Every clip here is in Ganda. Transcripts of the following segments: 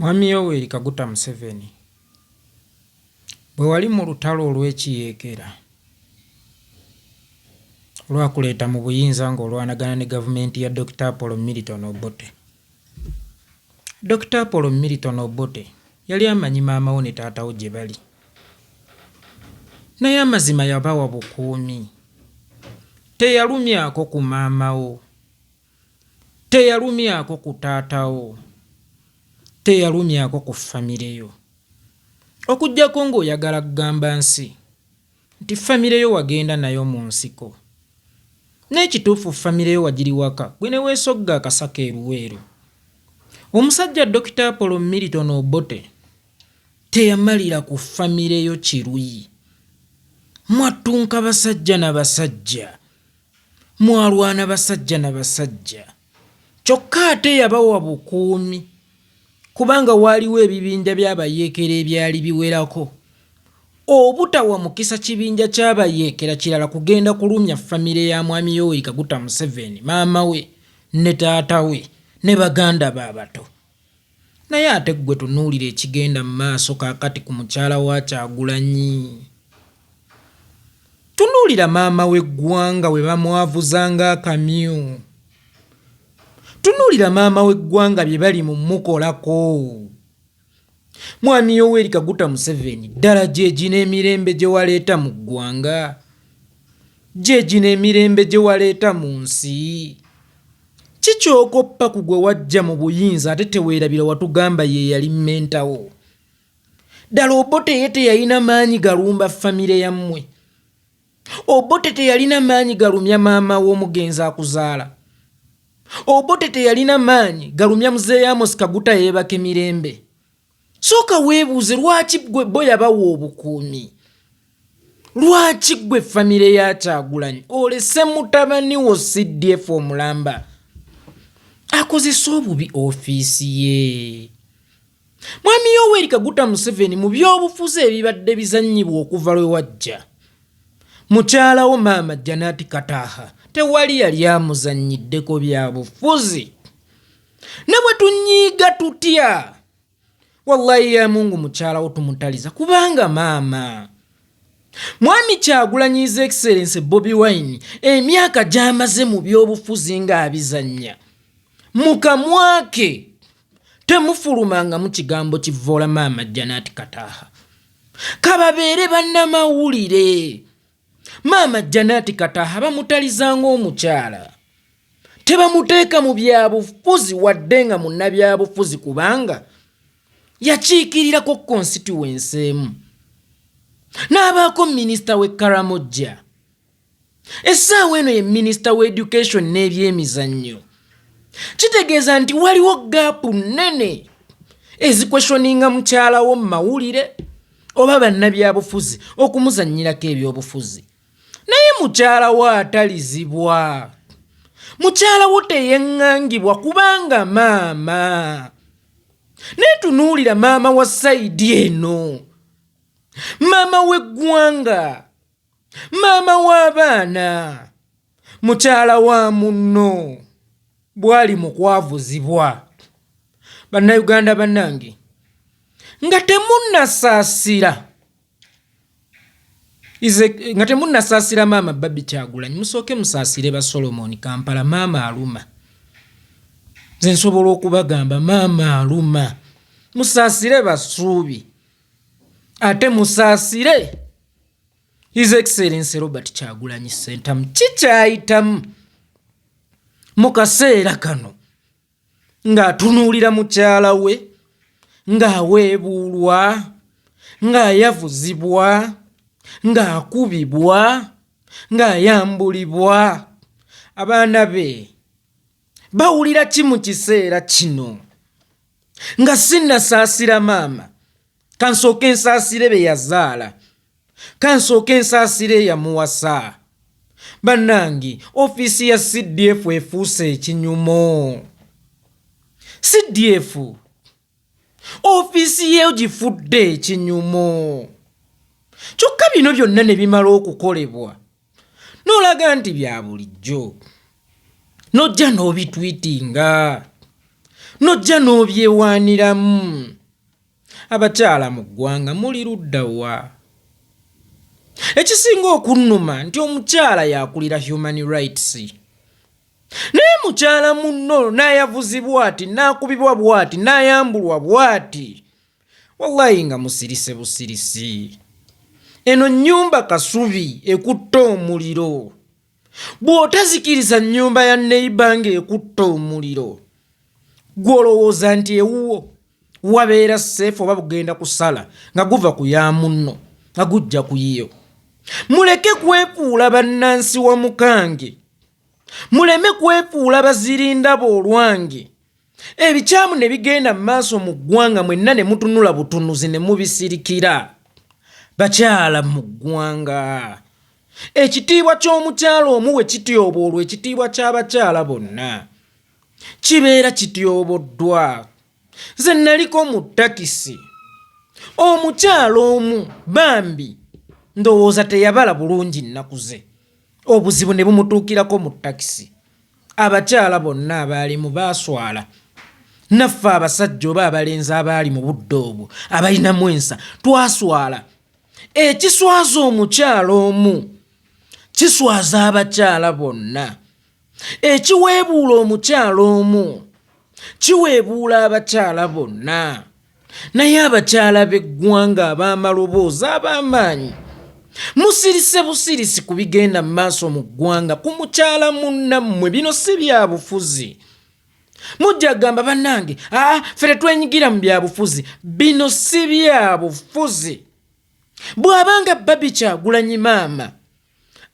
Mwami Yoweri Kaguta Museveni bwe wali mu lutalo olw'ekiyeekera olwakuleeta mu buyinza ng'olwanagana ne gavumenti ya Dr. Apollo Milton Obote. Dr. Apollo Milton Obote yali amanyi maama wo ne taata wo gye bali, naye amazima yabawa bukuumi. Teyalumyako ku maama wo, teyalumyako ku taata wo, teyalumyako ku famire yo, okuggyako ng'oyagala kugamba nsi nti famire yo wagenda nayo mu nsiko, n'ekituufu famire yo wagiri waka gwe ne weesogga akasaka eruweeru. Omusajja Dr. Apollo Milton Obote teyamalira ku famire yo kiruyi. Mwattunka basajja na basajja, mwalwana basajja na basajja, kyokka ate yabawa bukuumi kubanga waaliwo ebibinja by'abayeekera ebyali biwerako. Obutawa mukisa kibinja ky'abayeekera kirala kugenda kulumya famire ya Mwami Yoweri Kaguta Museveni, maama we ne taata we ne baganda be abato. Naye ate gwe tunuulira ekigenda mu maaso kaakati ku mukyala wa Kyagulanyi. Tunuulira maama w'eggwanga we bamwavuzanga akamyu. Tunuulira maama w'eggwanga bye bali mu mukolako. Mwami Yoweri Kaguta Museveni ddala gyegi n'emirembe gye waleeta mu ggwanga, gyegi n'emirembe gye waleeta mu nsi. Kikyokoppa ku gwe wajja mu buyinza ate teweerabira watugamba ye yali mmentawo. Ddala Obote ye teyalina maanyi galumba famire yammwe. Obote teyalina maanyi galumya maama w'omugenzi akuzaala. Obote teyalina maanyi galumya muzeeyi Amos Kaguta yeebaka emirembe. Sooka weebuuze lwaki gwe bo yabawa obukuumi? Lwaki gwe famire ya Kyagulanyi olese mutabani wo CDF omulamba akozesa obubi ofiisi ye? Mwami Yoweri Kaguta Museveni mu by'obufuzi ebibadde bizannyibwa okuva lwe wajja, mukyala wo maama Janet Kataha tewali yali amuzannyiddeko bya bufuzi. Ne bwe tunyiiga tutya, wallahi ya Mungu mukyala wo tumutaliza kubanga maama Mwami Kyagulanyi His Excellency Bobi Wine emyaka gy'amaze mu by'obufuzi ng'abizannya, mu kamwa ke temufulumanga mu kigambo kivvoola maama Janet Kataha. Kababeere bannamawulire. Maama Janet Kataha bamutaliza ng'omukyala, tebamuteeka mu byabufuzi wadde nga munnabyabufuzi kubanga yakiikirirako constituency emu, n'abaako minisita w'e Karamoja. Essaawa eno ye minisita w'education n'ebyemizannyo. Kitegeeza nti waliwo gaapu nnene ezikwesyoninga mukyala wo mu mawulire oba bannabyabufuzi okumuzannyirako ebyobufuzi. Naye mukyala wo atalizibwa, mukyala wo teyeŋŋangibwa kubanga maama. Netunuulira maama wa sayidi eno, maama w'eggwanga, maama w'abaana, mukyala wa munno bwali mu kwavuzibwa. Bannayuganda bannange, nga temunnasaasira maama Baby Kyagulanyi, musooke musaasire ba Solomon Kampala. Maama aluma, nze nsobola okubagamba maama aluma. Musaasire Basuubi ate musaasire His Excellency Robert Kyagulanyi Ssentamu. Kikyayitamu mu kaseera kano ng'atunuulira mukyala we ng'aweebuulwa, ng'ayavuzibwa, ng'akubibwa, ng'ayambulibwa. Abaana be bawulira ki mu kiseera kino? Nga sinnasaasira maama, kansooke nsaasire be yazaala, kansooke nsaasire yamuwasa. Bannange, ofiisi ya CDF efuuse ekinyumo. CDF ofiisi ye gifudde ekinyumo. Kyokka bino byonna ne bimala okukolebwa n'olaga nti bya bulijjo, n'ojja n'obitwitinga nojja n'obyewaaniramu. Abakyala mu ggwanga muli ludda wa? Ekisinga okunnuma nti omukyala yakulira human rights. Naye mukyala munno n'ayavuzibwa ati, n'akubibwa bw'ati, n'ayambulwa bw'ati. Wallahi nga musirise busirisi. Eno nnyumba kasubi ekutta omuliro. Bw'otazikiriza nnyumba ya neighbor ng'ekutta omuliro, gw'olowooza nti ewuwo wabeera seefu oba bugenda kusala nga guva ku ya munno nga gujja ku yiyo. Muleke kwefuula bannansi wa mukange. Muleme kwefuula bazirindaba olwange. Ebikyamu ne bigenda mu maaso mu ggwanga mwenna ne mutunula butunuzi ne mubisirikira. Bakyala mu ggwanga, ekitiibwa ky'omukyala omu we kityoboolwa ekitiibwa ky'abakyala bonna kibeera kityoboddwa. Nze naliko mu takisi omukyala omu bambi ndowooza teyabala bulungi nnaku ze, obuzibu ne bumutuukirako mu takisi. Abakyala bonna abaalimu baaswala. Naffe abasajja oba abalenzi abaali mu budde obwo abalinamu ensa twaswala. Ekiswaza omukyala omu kiswaza abakyala bonna. Ekiweebuula omukyala omu kiweebuula abakyala bonna. Naye abakyala b'eggwanga ab'amaloboozi ab'amaanyi musirise busirisi ku bigenda mu maaso mu ggwanga ku mukyala munnammwe. Bino si bya bufuzi. Mujja gamba bannange ffe tetwenyigira mu bya bufuzi. Bino si bya bufuzi. Bw'abanga Baby Kyagulanyi maama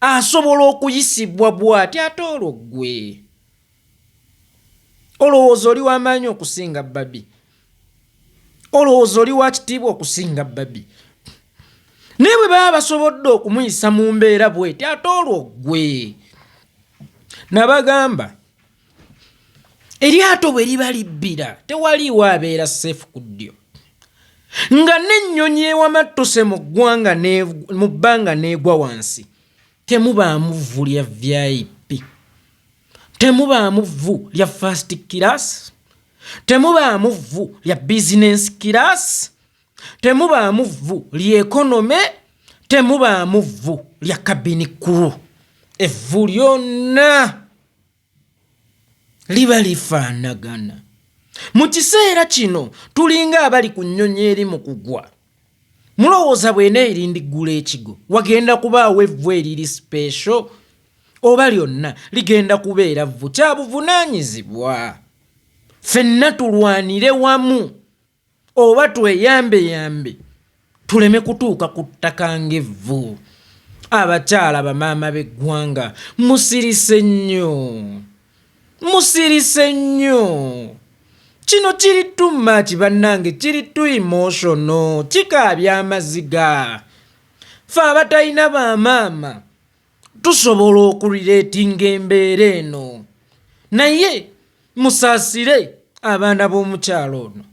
asobola okuyisibwa bw'ati ate olwo ggwe olowooza oli w'amaanyi okusinga Baby? Olowooza oli wa kitiibwa okusinga Baby? Naye bwe baba basobodde okumuyisa mu mbeera bw'eti ate olwo ggwe. Nabagamba eryato bwe liba libbira tewaliiwo abeera seefu ku ddyo. Nga n'ennyonyi ewamattuse mu ggwanga mu bbanga n'egwa wansi temubaamu vvu lya VIP, temubaamu vvu lya first class, temubaamu vvu lya business class, temubaamu vvu lya economy, temubaamu vvu lya cabin crew. Evvu lyonna liba lifaanagana. Mu kiseera kino tulinga abali ku nnyonyi eri mu kugwa. Mulowooza bw'ena erindiggula ekigo wagenda kubaawo evvu eriri special oba lyonna ligenda kubeera vvu kya buvunaanyizibwa? Ffenna tulwanire wamu oba tweyambe tuleme kutuuka ku ttaka ng'evvu. Abakyala bamaama b'eggwanga musirise nnyo, musirise nnyo. Kino kiri too much bannange, kiri too emotional, kikaabya amaziga. Ffe abatalina bamaama tusobola okurireetinga embeera eno. Naye musaasire abaana b'omukyalo ono,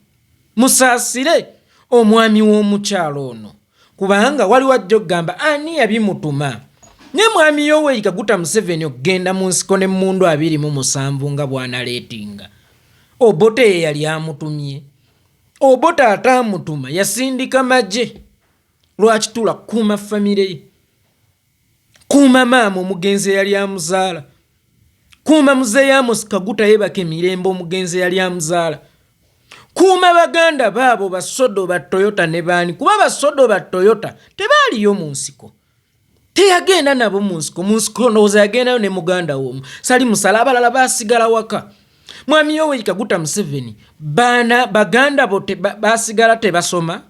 musaasire omwami w'omukyalo ono, kubanga waliwo ajja okugamba ani yabimutuma. Ne mwami Yoweri Kaguta Museveni okugenda mu nsiko n'emmundu 27 nga bw'analeetinga. Obote ye yali amutumye. Obote ataamutuma yasindika magye. Lwaki tula kuuma famire ye? Kuuma maama omugenzi yali amuzaala. Kuuma muzeeyi Amos Kaguta yebaka emirembe omugenzi yali amuzaala. Kuuma baganda baabo basodo ba Toyota ne baani, kuba basodo ba Toyota tebaaliyo mu nsiko. Teyagenda nabo mu nsiko ndowooza yagendayo ne muganda w'omu. Sali musala abalala baasigala waka. Mwami Yoweri Kaguta Museveni baganda bo baasigala tebasoma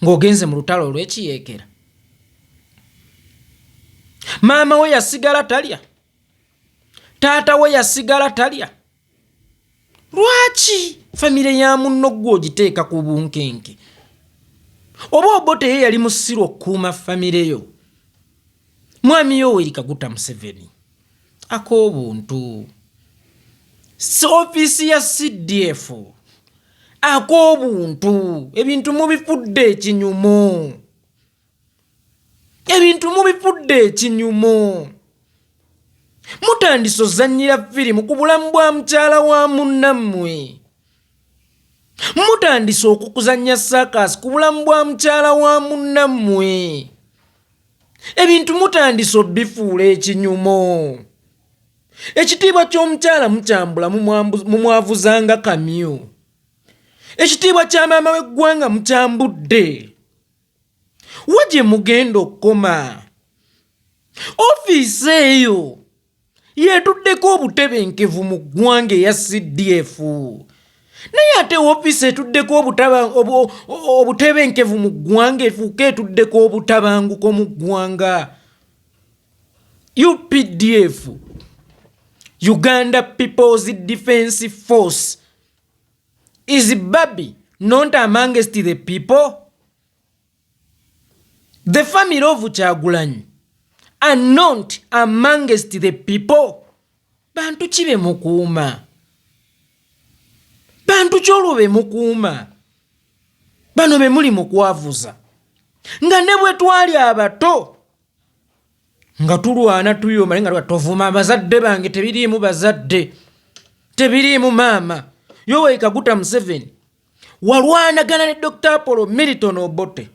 ng'ogenze mu lutalo olw'ekiyeekera. Maama we yasigala talya, taata we yasigala talya. Lwaki famire ya munno gwe ogiteeka ku bunkenke? Oba Obote ye yali musiru okukuuma famire yo. Mwami Yoweri Kaguta Museveni ak'obuntu. Ofisi ya CDF ak'obuntu. Ebintu mubifudde ekinyumo. Ebintu mubifudde ekinyumo. Mutandise ozannyira firimu ku bulamu bwa mukyala wa munnammwe. mutandise okukuzannya saakasi ku bulamu bwa mukyala wa munnammwe. Ebintu mutandise obifuula ekinyumo. Ekitiibwa ky'omukyala mukyambula mumwavuzanga kamyu. Ekitiibwa kya maama w'eggwanga mukyambudde. Wa gye mugenda okukoma? Ofiisi eyo yeetuddeko obutebenkevu mu ggwanga eya CDF. Naye ate ofiisi etuddeko obutebenkevu mu ggwanga efuuka etuddeko obutabanguko mu ggwanga. UPDF, Uganda People's Defence Force, is Babi not amongst the people? The family of Kyagulanyi are not amongst the people? Bantu ki be mukuuma? Bantu kyolwo be mukuuma? Bano be muli mukwavuza. Nga ne bwe twali abato nga tulwana tuyoma nga tovuma abazadde bange tebiriimu bazadde. Tebiriimu maama. Yoweri Kaguta Museveni walwanagana ne Dr. Apollo Milton Obote.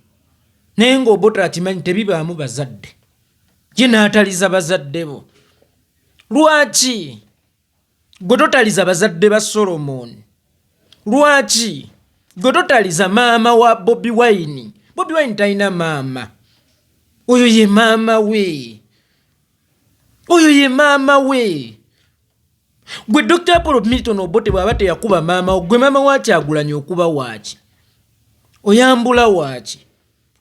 Naye ng'Obote akimanyi tebibaamu bazadde. Ye n'ataliza bazadde bo. Lwaki? Gwe totaliza bazadde ba Solomon. Lwaki? Gwe totaliza maama wa Bobi Wine. Bobi Wine talina maama. Oyo ye maama we. Oyo ye maama we. Gwe Dr. Apollo Milton Obote bw'aba teyakuba maama gwe maama wa Kyagulanyi okuba waaki? Oyambula waaki?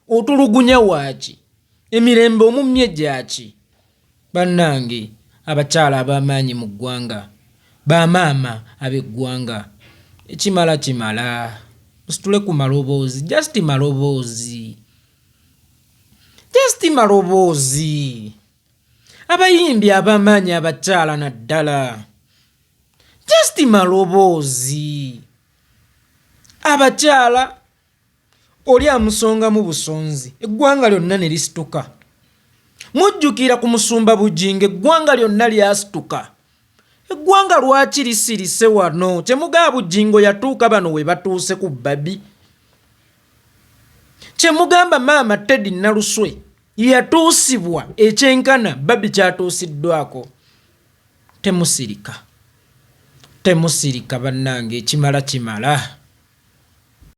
Otulugunya waaki? Emirembe omumye gyaki? Bannange abakyala ab'amaanyi mu ggwanga, bamaama ab'eggwanga, ekimala kimala. Musitule ku maloboozi, just maloboozi. Just maloboozi. Abayimbi ab'amaanyi abakyala naddala. Just maloboozi. Abakyala oli amusonga mu busonzi, eggwanga lyonna ne lisituka. Mujjukira ku Musumba Bujinga, eggwanga lyonna lyasituka. Eggwanga lwaki lisirise wano? Kyemugaa Bujingo yatuuka bano we batuuse ku Babi. Kyemugamba maama Teddy Naluswe yatuusibwa ekyenkana Babi kyatuusiddwako. Temusirika. Temusirika bannange, ekimala kimala.